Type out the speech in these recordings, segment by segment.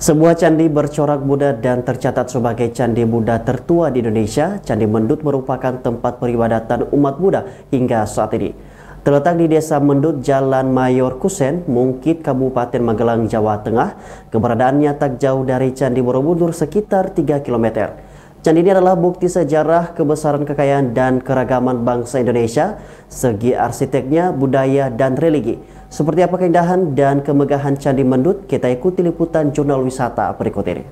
Sebuah candi bercorak Buddha dan tercatat sebagai candi Buddha tertua di Indonesia, Candi Mendut merupakan tempat peribadatan umat Buddha hingga saat ini. Terletak di Desa Mendut, Jalan Mayor Kusen, Mungkit, Kabupaten Magelang, Jawa Tengah. Keberadaannya tak jauh dari Candi Borobudur sekitar 3 km. Candi ini adalah bukti sejarah, kebesaran, kekayaan, dan keragaman bangsa Indonesia, segi arsiteknya, budaya, dan religi. Seperti apa keindahan dan kemegahan Candi Mendut? Kita ikuti liputan jurnal wisata berikut ini.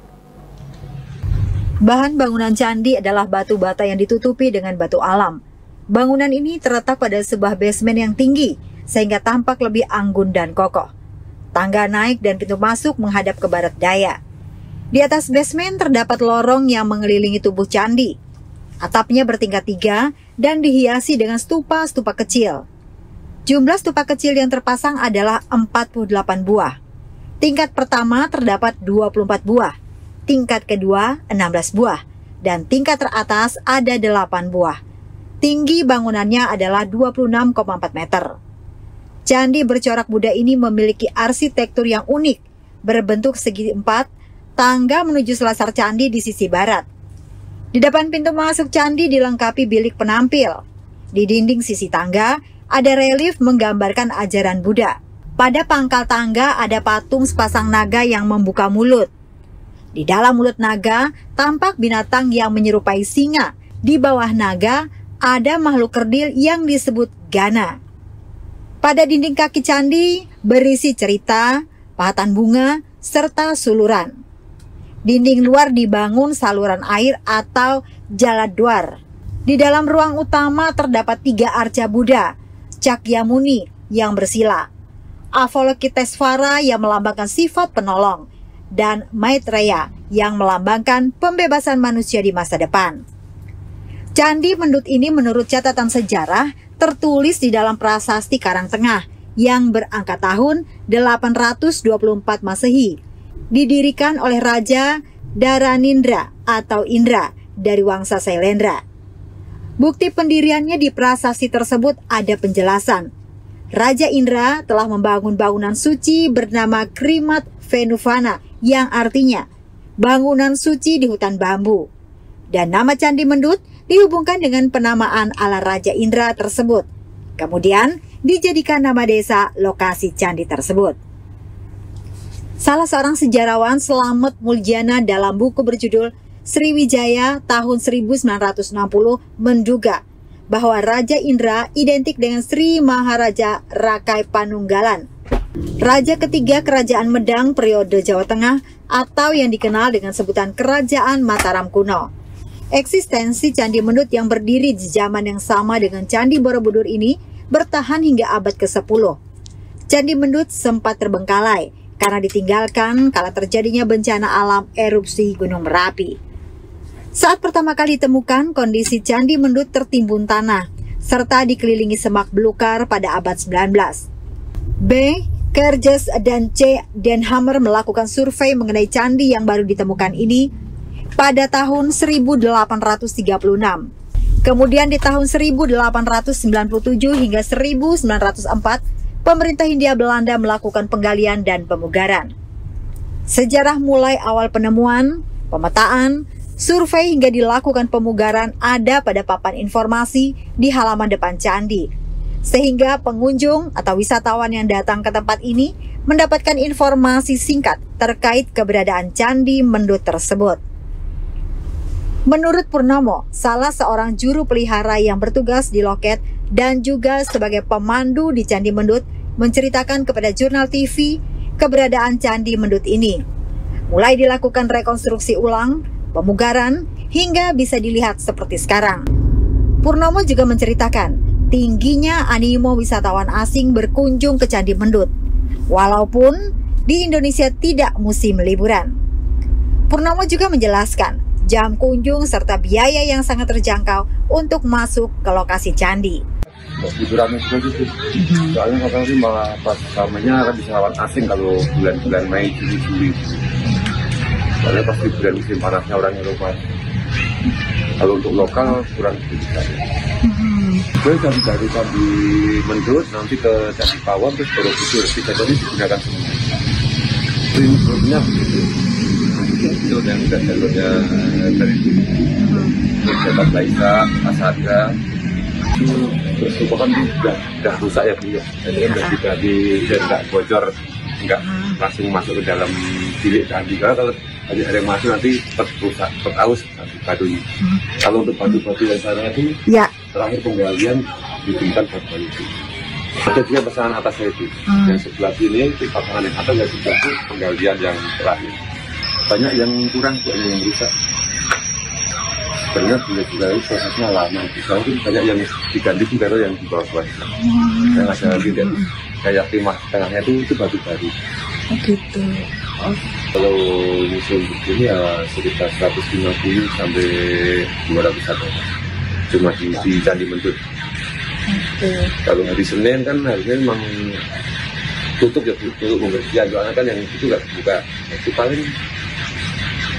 Bahan bangunan candi adalah batu bata yang ditutupi dengan batu alam. Bangunan ini terletak pada sebuah basement yang tinggi, sehingga tampak lebih anggun dan kokoh. Tangga naik dan pintu masuk menghadap ke barat daya. Di atas basement terdapat lorong yang mengelilingi tubuh candi. Atapnya bertingkat 3 dan dihiasi dengan stupa-stupa kecil. Jumlah stupa kecil yang terpasang adalah 48 buah. Tingkat pertama terdapat 24 buah, tingkat kedua 16 buah, dan tingkat teratas ada 8 buah. Tinggi bangunannya adalah 26,4 meter. Candi bercorak Buddha ini memiliki arsitektur yang unik, berbentuk segi 4, tangga menuju selasar candi di sisi barat. Di depan pintu masuk candi dilengkapi bilik penampil. Di dinding sisi tangga ada relief menggambarkan ajaran Buddha. Pada pangkal tangga ada patung sepasang naga yang membuka mulut. Di dalam mulut naga tampak binatang yang menyerupai singa. Di bawah naga ada makhluk kerdil yang disebut Gana. Pada dinding kaki candi berisi cerita, pahatan bunga, serta suluran. Dinding luar dibangun saluran air atau jaladwar. Di dalam ruang utama terdapat 3 arca Buddha, Cakyamuni yang bersila, Avalokitesvara yang melambangkan sifat penolong, dan Maitreya yang melambangkan pembebasan manusia di masa depan. Candi Mendut ini menurut catatan sejarah tertulis di dalam prasasti Karangtengah yang berangka tahun 824 Masehi, didirikan oleh Raja Dharanindra atau Indra dari Wangsa Sailendra. Bukti pendiriannya di prasasti tersebut ada penjelasan. Raja Indra telah membangun bangunan suci bernama Krimat Venuvana yang artinya bangunan suci di hutan bambu. Dan nama Candi Mendut dihubungkan dengan penamaan ala Raja Indra tersebut. Kemudian dijadikan nama desa lokasi candi tersebut. Salah seorang sejarawan, Slamet Muljana, dalam buku berjudul Sriwijaya tahun 1960 menduga bahwa Raja Indra identik dengan Sri Maharaja Rakai Panunggalan, Raja ketiga Kerajaan Medang periode Jawa Tengah atau yang dikenal dengan sebutan Kerajaan Mataram kuno. Eksistensi Candi Mendut yang berdiri di zaman yang sama dengan Candi Borobudur ini bertahan hingga abad ke-10. Candi Mendut sempat terbengkalai karena ditinggalkan kala terjadinya bencana alam erupsi Gunung Merapi. Saat pertama kali ditemukan, kondisi Candi Mendut tertimbun tanah, serta dikelilingi semak belukar pada abad 19. B. Kerjes dan C. Denhammer melakukan survei mengenai candi yang baru ditemukan ini pada tahun 1836. Kemudian di tahun 1897 hingga 1904, pemerintah Hindia Belanda melakukan penggalian dan pemugaran. Sejarah mulai awal penemuan, pemetaan, survei hingga dilakukan pemugaran ada pada papan informasi di halaman depan candi, sehingga pengunjung atau wisatawan yang datang ke tempat ini mendapatkan informasi singkat terkait keberadaan Candi Mendut tersebut. Menurut Purnomo, salah seorang juru pelihara yang bertugas di loket dan juga sebagai pemandu di Candi Mendut, menceritakan kepada jurnal TV keberadaan Candi Mendut ini. Mulai dilakukan rekonstruksi ulang, pemugaran, hingga bisa dilihat seperti sekarang. Purnomo juga menceritakan tingginya animo wisatawan asing berkunjung ke Candi Mendut, walaupun di Indonesia tidak musim liburan. Purnomo juga menjelaskan jam kunjung serta biaya yang sangat terjangkau untuk masuk ke lokasi candi. Liburan itu gitu. Soalnya kadang sih malah pas utamanya kan wisatawan asing kalau bulan-bulan Mei, Juni. Soalnya pas liburan musim panasnya orang Eropa. Kalau untuk lokal kurang besar. Gue dari Candi Mendut nanti ke Candi Pawon terus Borobudur, 3 tadi digunakan semua. Jalurnya begitu. Jalur yang udah jalurnya dari dulu. Jabat Laisa, Asada. Terus itu kan udah rusak ya Bu ya. Jadi kan udah diganti dan nggak bocor, nggak langsung masuk ke dalam bilik tadi. Karena kalau ada yang masuk nanti cepat rusak, cepat aus batunya. Kalau untuk batu-batu yang sana itu terakhir penggalian diberikan batu itu. Ada juga pasangan atasnya itu. Yang sebelah sini di pasangan yang atas yang sebelah itu penggalian yang terakhir. Banyak yang kurang, banyak yang rusak. Sebenarnya juga prosesnya lama. Misalnya itu banyak yang diganti juga yang di bawah-bawah. Yang ada lagi dan kayak timah tengahnya itu batu baru. Oh gitu. Oh. Kalau museum begini ya sekitar 150 sampai 200 an. Cuma di Candi Mendut. Kalau hari Senin kan harusnya memang tutup ya, tutup pembersihan. Soalnya kan yang itu nggak buka. Itu paling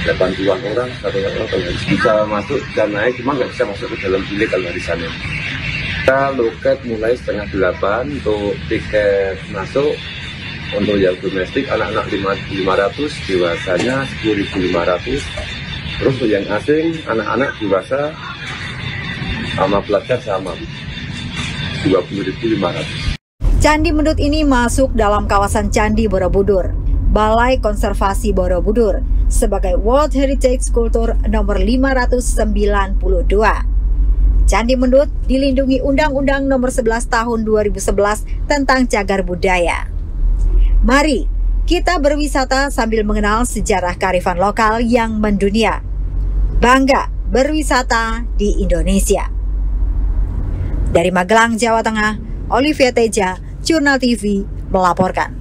80-an orang, 100 orang kalau bisa masuk dan naik, cuma nggak bisa masuk ke dalam bilik kalau hari Senin. Kita loket mulai 7:30 untuk tiket masuk. Untuk yang domestik anak-anak 500, dewasanya 10.500. Terus untuk yang asing anak-anak dewasa sama pelajar sama 20.500. Candi Mendut ini masuk dalam kawasan Candi Borobudur, Balai Konservasi Borobudur, sebagai World Heritage Kultur nomor 592. Candi Mendut dilindungi Undang-Undang nomor 11 tahun 2011 tentang cagar budaya. Mari kita berwisata sambil mengenal sejarah kearifan lokal yang mendunia. Bangga berwisata di Indonesia. Dari Magelang, Jawa Tengah, Olivia Teja, Jurnal TV melaporkan.